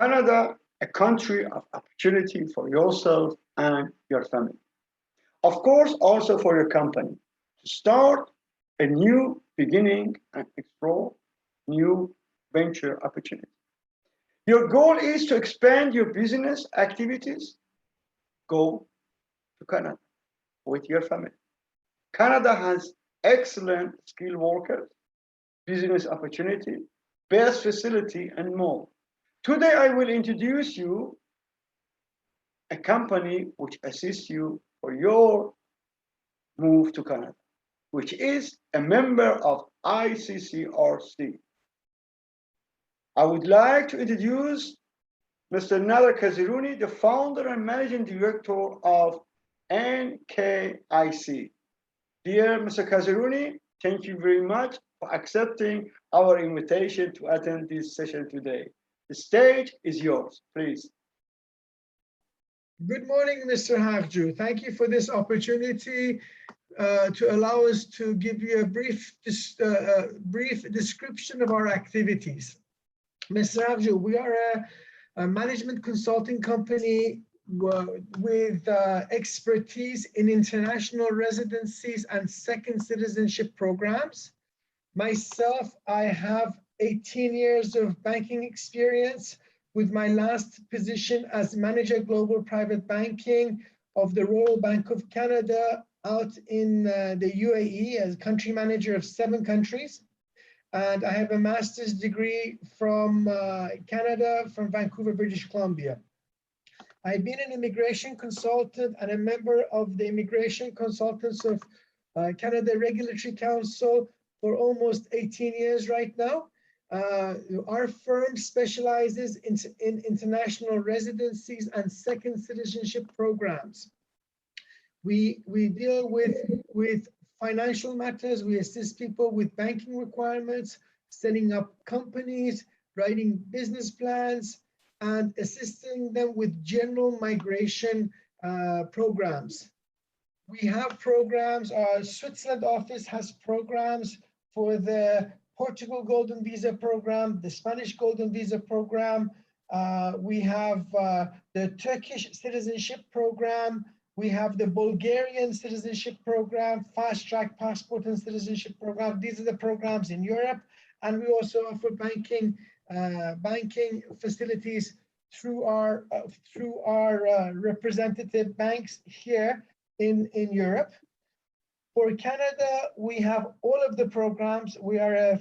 Canada, a country of opportunity for yourself and your family. Of course, also for your company to start a new beginning and explore new venture opportunities. Your goal is to expand your business activities. Go to Canada with your family. Canada has excellent skilled workers, business opportunity, best facility, and more. Today, I will introduce you a company which assists you for your move to Canada, which is a member of ICCRC. I would like to introduce Mr. Nader Kaziruni, the founder and managing director of NKIC. Dear Mr. Kaziruni, thank you very much for accepting our invitation to attend this session today. The stage is yours, please. Good morning, Mr. Haghjoo. Thank you for this opportunity to allow us to give you a brief description of our activities. Mr. Haghjoo, we are a management consulting company with expertise in international residencies and second citizenship programs. Myself, I have 18 years of banking experience, with my last position as Manager Global Private Banking of the Royal Bank of Canada out in the UAE as country manager of 7 countries. And I have a master's degree from Canada, from Vancouver, British Columbia. I've been an immigration consultant and a member of the Immigration Consultants of Canada Regulatory Council for almost 18 years right now. Our firm specializes in international residencies and second citizenship programs. We deal with financial matters. We assist people with banking requirements, setting up companies, writing business plans, and assisting them with general migration programs. We have programs. Our Switzerland office has programs for the Portugal Golden Visa Program, the Spanish Golden Visa Program. We have the Turkish Citizenship Program. We have the Bulgarian Citizenship Program, Fast Track Passport and Citizenship Program. These are the programs in Europe. And we also offer banking facilities through our representative banks here in Europe. For Canada, we have all of the programs. We are a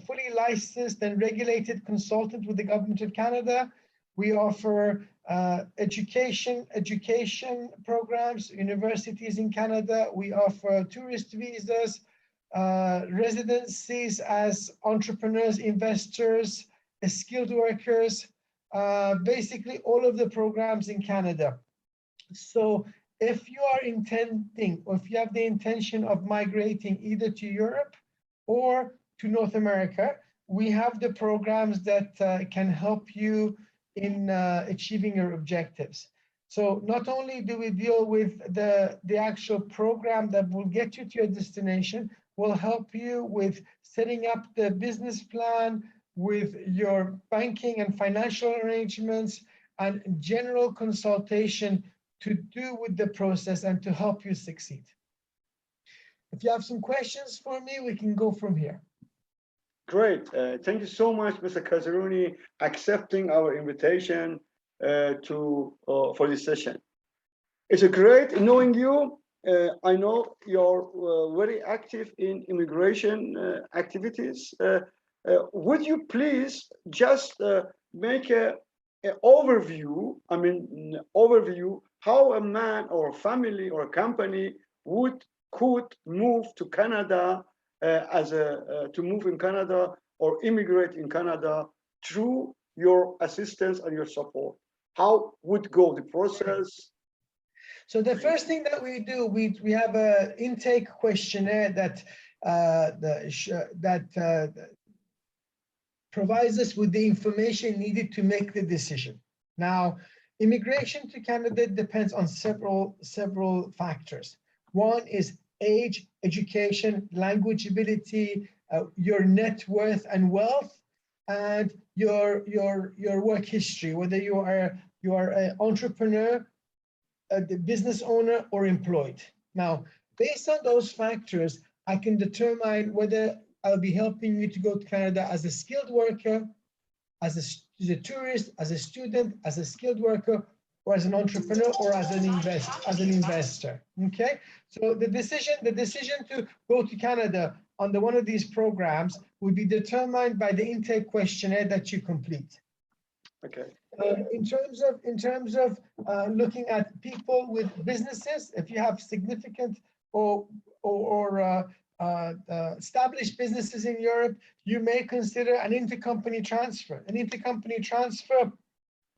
fully licensed and regulated consultant with the Government of Canada. We offer education programs, universities in Canada. We offer tourist visas, residencies as entrepreneurs, investors, skilled workers, basically all of the programs in Canada. So if you are intending, or if you have the intention of migrating either to Europe or to North America, we have the programs that can help you in achieving your objectives. So not only do we deal with the actual program that will get you to your destination, we'll help you with setting up the business plan, with your banking and financial arrangements, and general consultation to do with the process and to help you succeed. If you have some questions for me, we can go from here. Great. Thank you so much, Mr. Kaziruni, accepting our invitation for this session. It's a great knowing you. I know you're very active in immigration activities. Would you please just make an overview, how a man or a family or a company could move to Canada to move in Canada or immigrate in Canada through your assistance and your support? How would go the process? So the first thing that we do, we have an intake questionnaire that provides us with the information needed to make the decision. Now, immigration to Canada depends on several factors. One is age, education, language ability, your net worth and wealth, and your work history, whether you are an entrepreneur, the business owner, or employed. Now, based on those factors, I can determine whether I'll be helping you to go to Canada as a skilled worker, as a tourist, as a student, as a skilled worker, or as an entrepreneur, or as an investor. Okay, so the decision to go to Canada under one of these programs will be determined by the intake questionnaire that you complete. Okay. In terms of looking at people with businesses, if you have significant or established businesses in Europe, you may consider an intercompany transfer. An intercompany transfer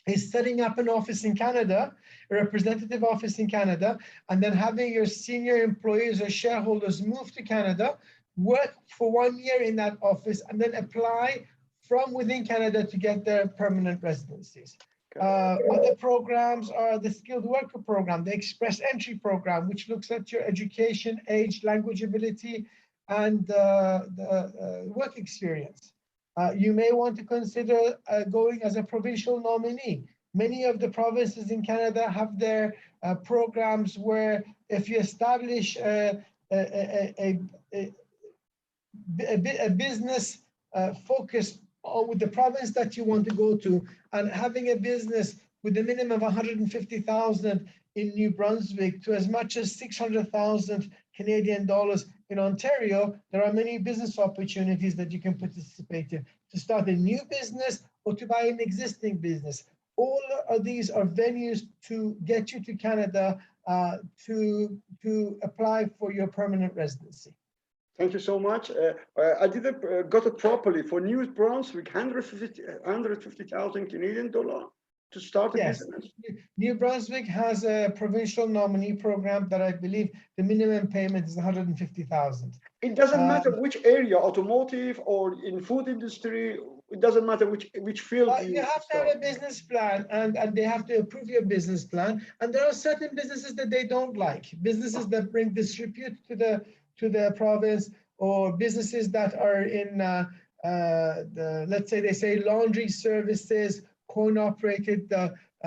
is setting up an office in Canada, a representative office in Canada, and then having your senior employees or shareholders move to Canada, work for 1 year in that office, and then apply from within Canada to get their permanent residencies. Other programs are the skilled worker program, the express entry program, which looks at your education, age, language ability, and the work experience. You may want to consider going as a provincial nominee. Many of the provinces in Canada have their programs where if you establish a business focused with the province that you want to go to, and having a business with a minimum of 150,000 in New Brunswick to as much as 600,000 Canadian dollars in Ontario, there are many business opportunities that you can participate in to start a new business or to buy an existing business. All of these are venues to get you to Canada to apply for your permanent residency. Thank you so much. I didn't got it properly. For New Brunswick, 150,000 Canadian dollar to start a business. New Brunswick has a provincial nominee program that I believe the minimum payment is 150,000. It doesn't matter which area, automotive or in food industry. It doesn't matter which field. You have to have a business plan, and they have to approve your business plan. And there are certain businesses that they don't like. Businesses that bring disrepute to the province, or businesses that are in let's say they say laundry services, coin-operated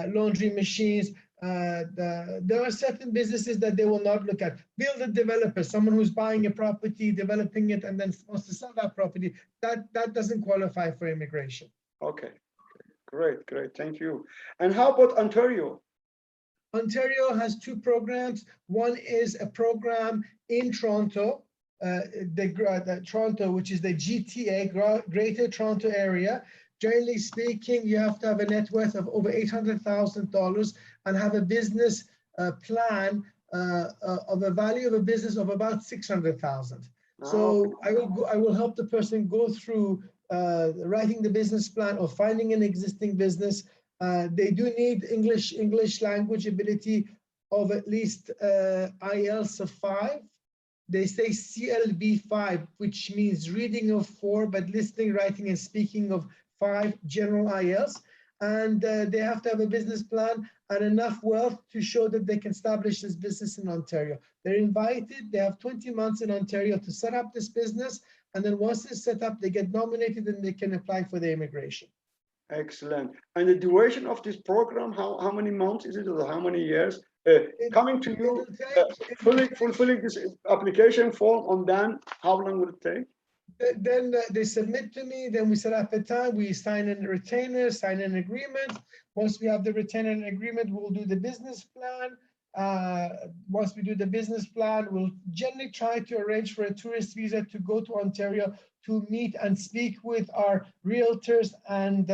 laundry machines. There are certain businesses that they will not look at. Builder developer, someone who's buying a property, developing it, and then wants to sell that property, that doesn't qualify for immigration. Okay, great, thank you. And how about Ontario? Ontario has two programs. One is a program in Toronto, the Toronto, which is the GTA, Greater Toronto Area. Generally speaking, you have to have a net worth of over $800,000 and have a business plan of a value of a business of about $600,000. So I will help the person go through writing the business plan or finding an existing business. They do need English language ability of at least IELTS of 5. They say CLB 5, which means reading of 4, but listening, writing, and speaking of 5, general IELTS. And they have to have a business plan and enough wealth to show that they can establish this business in Ontario. They're invited, they have 20 months in Ontario to set up this business. And then once it's set up, they get nominated and they can apply for the immigration. Excellent. And the duration of this program, how many months is it, or how many years? Coming to you, fulfilling this application form, and then how long will it take? Then they submit to me, then we set up a time, we sign a retainer, sign an agreement. Once we have the retainer and agreement, we'll do the business plan. Once we do the business plan, we'll generally try to arrange for a tourist visa to go to Ontario to meet and speak with our realtors and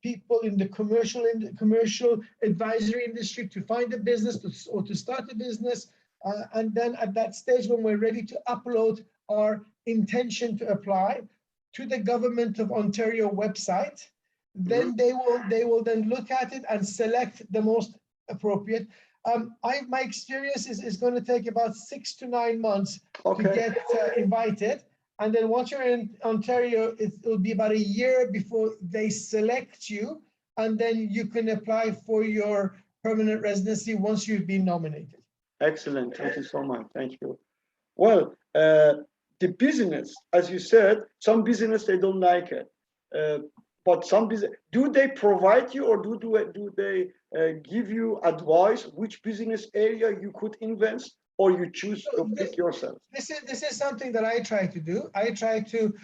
people in the commercial advisory industry to find a business or to start a business. And then at that stage, when we're ready to upload our intention to apply to the Government of Ontario website, then they will then look at it and select the most appropriate. My experience is going to take about 6 to 9 months to get invited. And then once you're in Ontario, it'll be about a year before they select you. And then you can apply for your permanent residency once you've been nominated. Excellent. Thank you so much. Thank you. Well, the business, as you said, some business, they don't like it. but some business, do they provide you, or do they give you advice which business area you could invest, or you choose to pick yourself? This is something that I try to do. I try to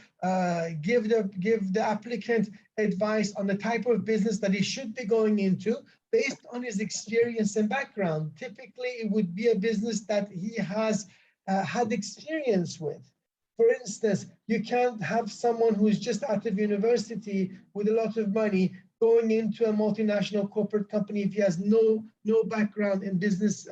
give the applicant advice on the type of business that he should be going into based on his experience and background. Typically, it would be a business that he has had experience with. For instance, you can't have someone who is just out of university with a lot of money going into a multinational corporate company if he has no background in business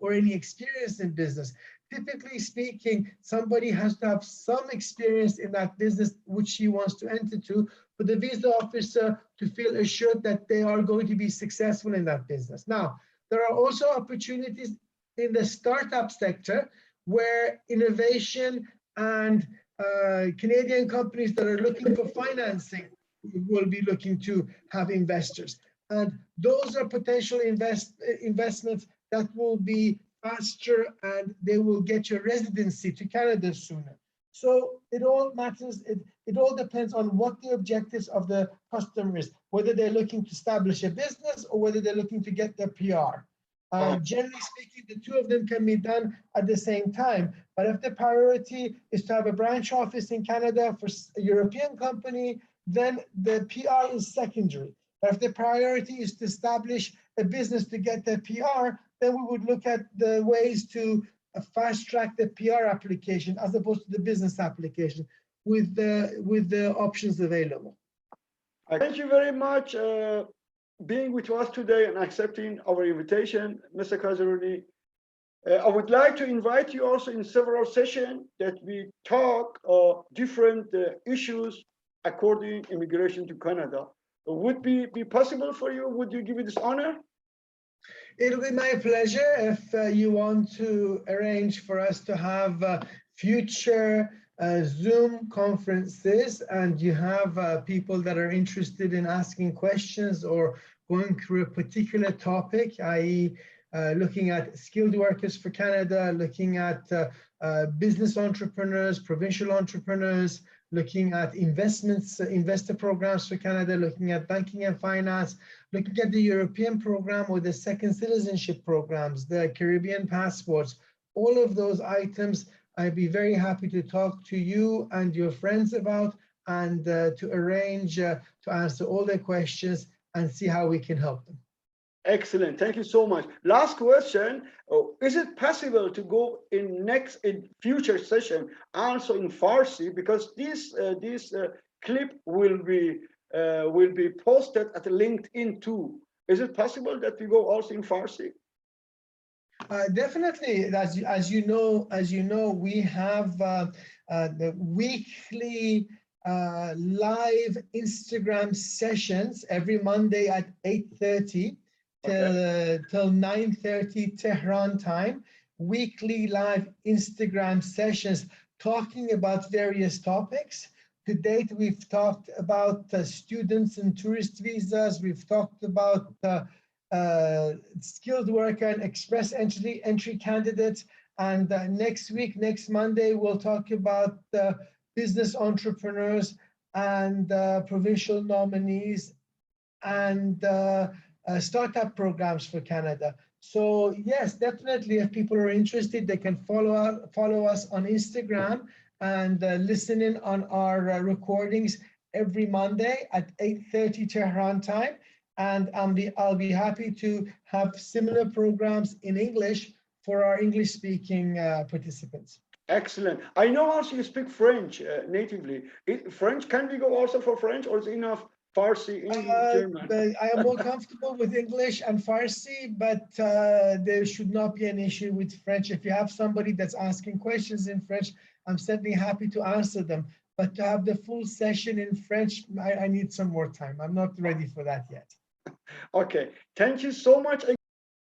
or any experience in business. Typically speaking, somebody has to have some experience in that business which he wants to enter to, for the visa officer to feel assured that they are going to be successful in that business. Now, there are also opportunities in the startup sector where innovation and Canadian companies that are looking for financing will be looking to have investors. And those are potential investments that will be faster, and they will get your residency to Canada sooner. So it all matters. It all depends on what the objectives of the customer is, whether they're looking to establish a business or whether they're looking to get their PR. Generally speaking, the two of them can be done at the same time. But if the priority is to have a branch office in Canada for a European company, then the PR is secondary. But if the priority is to establish a business to get the PR, then we would look at the ways to fast track the PR application as opposed to the business application with the options available. Thank you very much being with us today and accepting our invitation, Mr. Kazaruni. I would like to invite you also in several sessions that we talk different issues according immigration to Canada. Would be possible for you? Would you give me this honor? It'll be my pleasure if you want to arrange for us to have future Zoom conferences, and you have people that are interested in asking questions or going through a particular topic, i.e. Looking at skilled workers for Canada, looking at business entrepreneurs, provincial entrepreneurs, looking at investor programs for Canada, looking at banking and finance, looking at the European program or the second citizenship programs, the Caribbean passports, all of those items, I'd be very happy to talk to you and your friends about, and to arrange to answer all their questions and see how we can help them. Excellent. Thank you so much. Last question. Is it possible to go in future session also in Farsi, because this clip will be posted at LinkedIn too. Is it possible that we go also in Farsi? Definitely. As you know, we have the weekly live Instagram sessions every Monday at 8:30 till 9:30 Tehran time. Weekly live Instagram sessions talking about various topics. To date, we've talked about students and tourist visas. We've talked about skilled worker and express entry candidates. And next Monday, we'll talk about business entrepreneurs and provincial nominees and startup programs for Canada. So yes, definitely, if people are interested, they can follow us on Instagram and listen in on our recordings every Monday at 8:30 Tehran time. And I'll be happy to have similar programs in English for our English-speaking participants. Excellent. I know also you speak French natively. French, can we go also for French, or is it enough Farsi, English, German? I am more comfortable with English and Farsi, but there should not be an issue with French. If you have somebody that's asking questions in French, I'm certainly happy to answer them. But to have the full session in French, I need some more time. I'm not ready for that yet. Okay. Thank you so much.